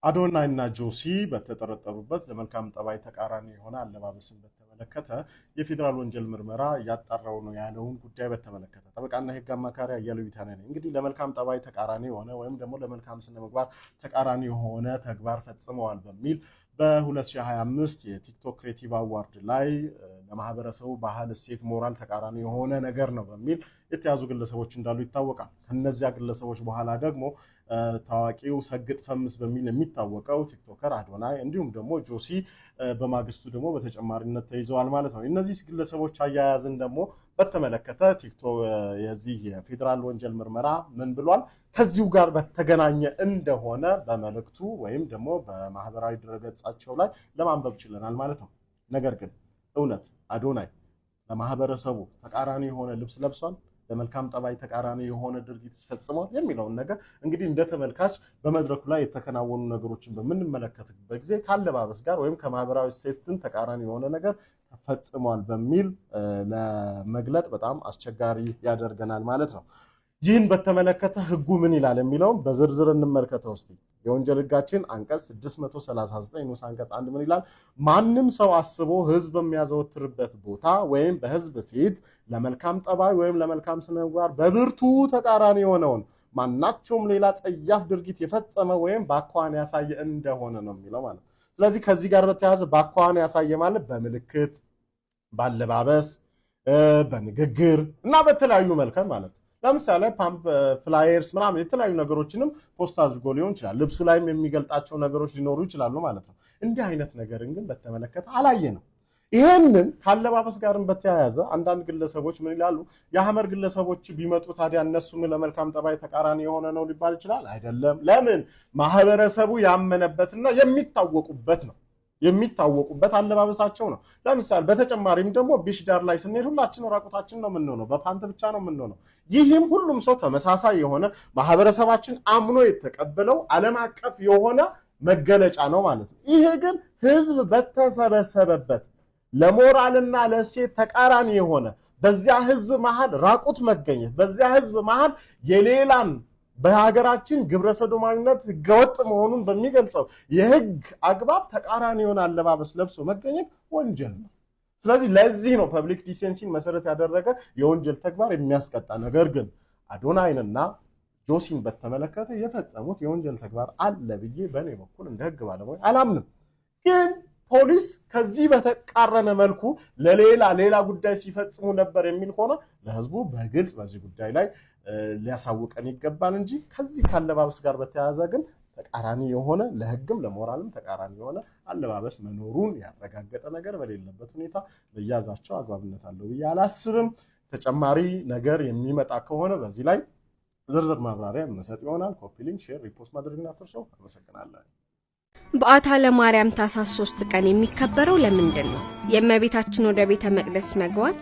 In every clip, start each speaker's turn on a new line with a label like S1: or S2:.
S1: አዶናይ እና ጆሲ በተጠረጠሩበት ለመልካም ጠባይ ተቃራኒ የሆነ አለባበስን በተመለከተ የፌዴራል ወንጀል ምርመራ ያጣራው ነው ያለውን ጉዳይ በተመለከተ ጠበቃና የሕግ አማካሪ አያሌው ቢታነህ እንግዲህ ለመልካም ጠባይ ተቃራኒ የሆነ ወይም ደግሞ ለመልካም ስነ ምግባር ተቃራኒ የሆነ ተግባር ፈጽመዋል በሚል በ2025 የቲክቶክ ክሬቲቭ አዋርድ ላይ ለማህበረሰቡ ባህል እሴት ሞራል ተቃራኒ የሆነ ነገር ነው በሚል የተያዙ ግለሰቦች እንዳሉ ይታወቃል። ከነዚያ ግለሰቦች በኋላ ደግሞ ታዋቂው ሰግጥ ፈምስ በሚል የሚታወቀው ቲክቶከር አዶናይ እንዲሁም ደግሞ ጆሲ በማግስቱ ደግሞ በተጨማሪነት ተይዘዋል ማለት ነው። እነዚህ ግለሰቦች አያያዝን ደግሞ በተመለከተ ቲክቶክ የዚህ የፌዴራል ወንጀል ምርመራ ምን ብሏል? ከዚሁ ጋር በተገናኘ እንደሆነ በመልእክቱ ወይም ደግሞ በማህበራዊ ድረገጻቸው ላይ ለማንበብ ችለናል ማለት ነው። ነገር ግን እውነት አዶናይ ለማህበረሰቡ ተቃራኒ የሆነ ልብስ ለብሷል? ለመልካም ጠባይ ተቃራኒ የሆነ ድርጊት ፈጽሟል የሚለውን ነገር እንግዲህ እንደ ተመልካች በመድረኩ ላይ የተከናወኑ ነገሮችን በምንመለከትበት ጊዜ ካለባበስ ጋር ወይም ከማህበራዊ ሴትን ተቃራኒ የሆነ ነገር ፈጽሟል በሚል ለመግለጥ በጣም አስቸጋሪ ያደርገናል ማለት ነው። ይህን በተመለከተ ህጉ ምን ይላል የሚለውን በዝርዝር እንመልከተው እስቲ። የወንጀል ህጋችን አንቀጽ 639 ንዑስ አንቀጽ 1 ምን ይላል? ማንም ሰው አስቦ ህዝብ በሚያዘወትርበት ቦታ ወይም በህዝብ ፊት ለመልካም ጠባይ ወይም ለመልካም ስነ ምግባር በብርቱ ተቃራኒ የሆነውን ማናቸውም ሌላ ጸያፍ ድርጊት የፈጸመ ወይም በአኳኋን ያሳየ እንደሆነ ነው የሚለው ማለት ነው። ስለዚህ ከዚህ ጋር በተያያዘ በአኳኋን ያሳየ ማለት በምልክት፣ ባለባበስ፣ በንግግር እና በተለያዩ መልከም ማለት ነው። ለምሳሌ ፓምፕ ፍላየርስ ምናምን የተለያዩ ነገሮችንም ፖስት አድርጎ ሊሆን ይችላል። ልብሱ ላይም የሚገልጣቸው ነገሮች ሊኖሩ ይችላሉ ማለት ነው። እንዲህ አይነት ነገርን ግን በተመለከተ አላየንም። ይሄንን ካለባበስ ጋርም በተያያዘ አንዳንድ ግለሰቦች ምን ይላሉ? የሐመር ግለሰቦች ቢመጡ ታዲያ እነሱም ለመልካም ጠባይ ተቃራኒ የሆነ ነው ሊባል ይችላል? አይደለም። ለምን? ማህበረሰቡ ያመነበትና የሚታወቁበት ነው። የሚታወቁበት አለባበሳቸው ነው። ለምሳሌ በተጨማሪም ደግሞ ቢሽ ዳር ላይ ስንሄድ ሁላችን ራቁታችን ነው የምንሆነው፣ በፓንት ብቻ ነው የምንሆነው። ይህም ሁሉም ሰው ተመሳሳይ የሆነ ማህበረሰባችን አምኖ የተቀበለው ዓለም አቀፍ የሆነ መገለጫ ነው ማለት ነው። ይሄ ግን ህዝብ በተሰበሰበበት ለሞራልና ለእሴት ተቃራኒ የሆነ በዚያ ህዝብ መሃል ራቁት መገኘት፣ በዚያ ህዝብ መሃል የሌላን በሀገራችን ግብረ ሰዶማዊነት ህገወጥ መሆኑን በሚገልጸው የህግ አግባብ ተቃራኒ የሆነ አለባበስ ለብሶ መገኘት ወንጀል ነው። ስለዚህ ለዚህ ነው ፐብሊክ ዲሴንሲን መሰረት ያደረገ የወንጀል ተግባር የሚያስቀጣ። ነገር ግን አዶናይንና ጆሲን በተመለከተ የፈጸሙት የወንጀል ተግባር አለ ብዬ በእኔ በኩል እንደ ህግ ባለሙያ አላምንም። ግን ፖሊስ ከዚህ በተቃረነ መልኩ ሌላ ጉዳይ ሲፈጽሙ ነበር የሚል ሆነ ለህዝቡ በግልጽ በዚህ ጉዳይ ላይ ሊያሳውቀን ይገባል እንጂ ከዚህ ካለባበስ ጋር በተያያዘ ግን ተቃራኒ የሆነ ለህግም ለሞራልም ተቃራኒ የሆነ አለባበስ መኖሩን ያረጋገጠ ነገር በሌለበት ሁኔታ በያዛቸው አግባብነት አለው ብዬ አላስብም። ተጨማሪ ነገር የሚመጣ ከሆነ በዚህ ላይ ዝርዝር ማብራሪያ የምሰጥ ይሆናል። ኮፒ ሊንክ፣ ሼር፣ ሪፖስት ማድረግና አትርሱ። አመሰግናለሁ።
S2: በዓታ ለማርያም ታኅሳስ 3 ቀን የሚከበረው ለምንድን ነው? የእመቤታችን ወደ ቤተ መቅደስ መግባት፣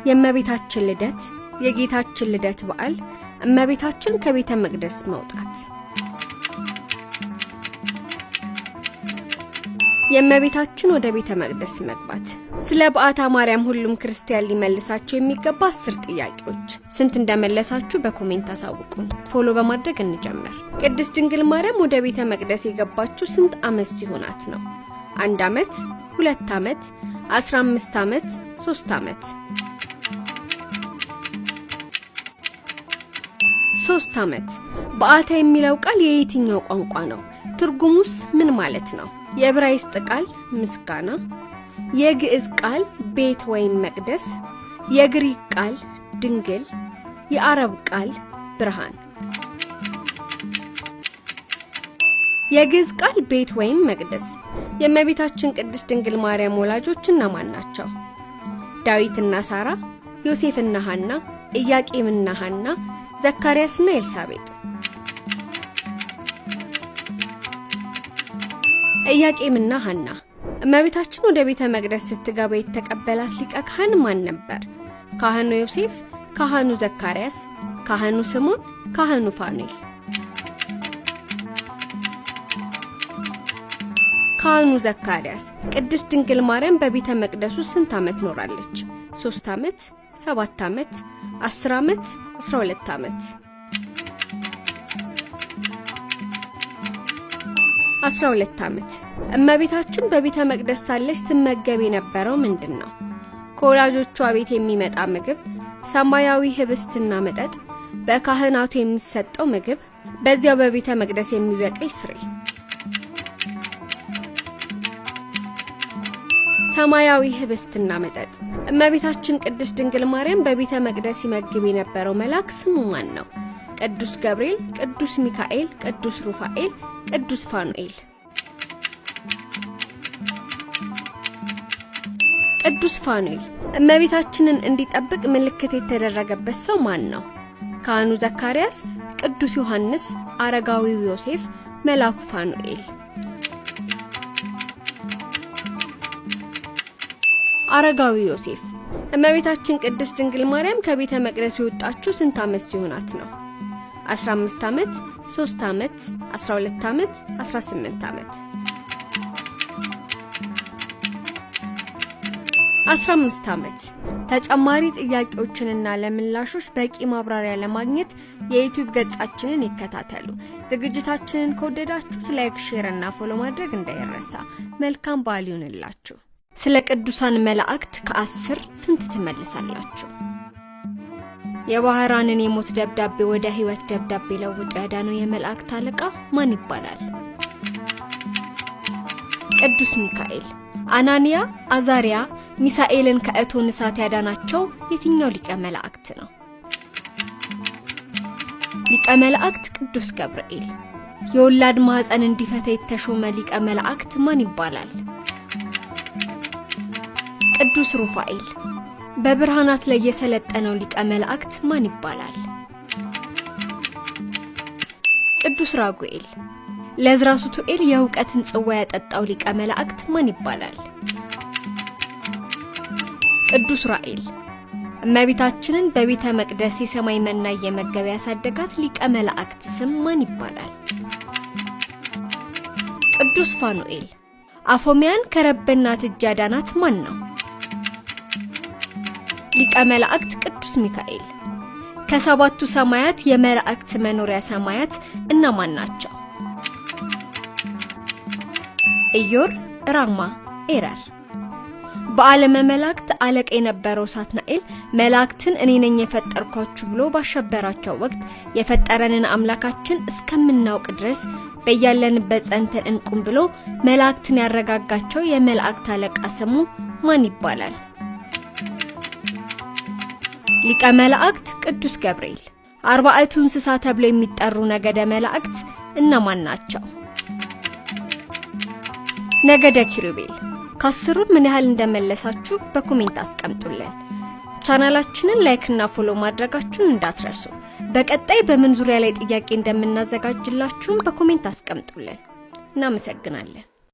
S2: የእመቤታችን ልደት፣ የጌታችን ልደት በዓል፣ እመቤታችን ከቤተ መቅደስ መውጣት። የእመቤታችን ወደ ቤተ መቅደስ መግባት። ስለ በዓታ ማርያም ሁሉም ክርስቲያን ሊመልሳቸው የሚገባ 10 ጥያቄዎች። ስንት እንደመለሳችሁ በኮሜንት አሳውቁን። ፎሎ በማድረግ እንጀምር። ቅድስት ድንግል ማርያም ወደ ቤተ መቅደስ የገባችው ስንት ዓመት ሲሆናት ነው? 1 ዓመት፣ 2 ዓመት፣ 15 ዓመት፣ 3 ዓመት? 3 ዓመት። በዓታ የሚለው ቃል የየትኛው ቋንቋ ነው? ትርጉሙስ ምን ማለት ነው? የዕብራይስጥ ቃል ምስጋና፣ የግዕዝ ቃል ቤት ወይም መቅደስ፣ የግሪክ ቃል ድንግል፣ የአረብ ቃል ብርሃን። የግዕዝ ቃል ቤት ወይም መቅደስ። የእመቤታችን ቅድስት ድንግል ማርያም ወላጆች እነማን ናቸው? ዳዊትና ሳራ፣ ዮሴፍና ሐና፣ ኢያቄምና ሐና፣ ዘካርያስና ኤልሳቤጥ። ኢያቄምና ሐና። እመቤታችን ወደ ቤተ መቅደስ ስትገባ የተቀበላት ሊቀ ካህን ማን ነበር? ካህኑ ዮሴፍ፣ ካህኑ ዘካርያስ፣ ካህኑ ስምዖን፣ ካህኑ ፋኑኤል። ካህኑ ዘካርያስ። ቅድስት ድንግል ማርያም በቤተ መቅደሱ ስንት ዓመት ኖራለች? 3 ዓመት፣ 7 ዓመት፣ 10 ዓመት፣ 12 ዓመት? 12 ዓመት። እመቤታችን በቤተ መቅደስ ሳለች ትመገብ የነበረው ምንድነው? ከወላጆቿ ቤት የሚመጣ ምግብ፣ ሰማያዊ ህብስትና መጠጥ፣ በካህናቱ የሚሰጠው ምግብ፣ በዚያው በቤተ መቅደስ የሚበቅል ፍሬ። ሰማያዊ ህብስትና መጠጥ። እመቤታችን ቅድስት ድንግል ማርያም በቤተ መቅደስ ይመግብ የነበረው መልአክ ስሙ ማን ነው? ቅዱስ ገብርኤል፣ ቅዱስ ሚካኤል፣ ቅዱስ ሩፋኤል፣ ቅዱስ ፋኑኤል። ቅዱስ ፋኑኤል እመቤታችንን እንዲጠብቅ ምልክት የተደረገበት ሰው ማን ነው? ካህኑ ዘካርያስ፣ ቅዱስ ዮሐንስ፣ አረጋዊው ዮሴፍ፣ መልአኩ ፋኑኤል። አረጋዊ ዮሴፍ። እመቤታችን ቅድስት ድንግል ማርያም ከቤተ መቅደስ የወጣችው ስንት ዓመት ሲሆናት ነው? 15 ዓመት፣ 3 ዓመት፣ 12 ዓመት፣ 18 ዓመት? 15 ዓመት። ተጨማሪ ጥያቄዎችንና ለምላሾች በቂ ማብራሪያ ለማግኘት የዩቲዩብ ገጻችንን ይከታተሉ። ዝግጅታችንን ከወደዳችሁት ላይክ፣ ሼር እና ፎሎ ማድረግ እንዳይረሳ። መልካም በዓል ይሁንላችሁ። ስለ ቅዱሳን መላእክት ከ10 ስንት ትመልሳላችሁ? የባህራንን የሞት ደብዳቤ ወደ ሕይወት ደብዳቤ ለውጦ ያዳነው የመላእክት አለቃ ማን ይባላል? ቅዱስ ሚካኤል። አናንያ፣ አዛሪያ፣ ሚሳኤልን ከእቶን እሳት ያዳናቸው የትኛው ሊቀ መላእክት ነው? ሊቀ መላእክት ቅዱስ ገብርኤል። የወላድ ማህፀን እንዲፈታ የተሾመ ሊቀ መላእክት ማን ይባላል? ቅዱስ ሩፋኤል። በብርሃናት ላይ የሰለጠነው ሊቀ መላእክት ማን ይባላል? ቅዱስ ራጉኤል። ለዕዝራ ሱቱኤል የእውቀትን ጽዋ ያጠጣው ሊቀ መላእክት ማን ይባላል? ቅዱስ ራኤል። እመቤታችንን በቤተ መቅደስ የሰማይ መና እየመገበ ያሳደጋት ሊቀ መላእክት ስም ማን ይባላል? ቅዱስ ፋኑኤል። አፎሚያን ከረበናት እጅ ያዳናት ማን ነው? ሊቀ መላእክት ቅዱስ ሚካኤል። ከሰባቱ ሰማያት የመላእክት መኖሪያ ሰማያት እነማን ናቸው? ኢዮር፣ ራማ፣ ኤረር። በዓለመ መላእክት አለቃ የነበረው ሳትናኤል መላእክትን እኔ ነኝ የፈጠርኳችሁ ብሎ ባሸበራቸው ወቅት የፈጠረንን አምላካችን እስከምናውቅ ድረስ በያለንበት ጸንተን እንቁም ብሎ መላእክትን ያረጋጋቸው የመላእክት አለቃ ስሙ ማን ይባላል? ሊቀ መላእክት ቅዱስ ገብርኤል። 40ቱ እንስሳ ተብለው የሚጠሩ ነገደ መላእክት እነማን ናቸው? ነገደ ኪሩቤል። ከአስሩ ምን ያህል እንደመለሳችሁ በኮሜንት አስቀምጡልን። ቻናላችንን ላይክ እና ፎሎ ማድረጋችሁን እንዳትረሱ። በቀጣይ በምን ዙሪያ ላይ ጥያቄ እንደምናዘጋጅላችሁም በኮሜንት አስቀምጡልን። እናመሰግናለን።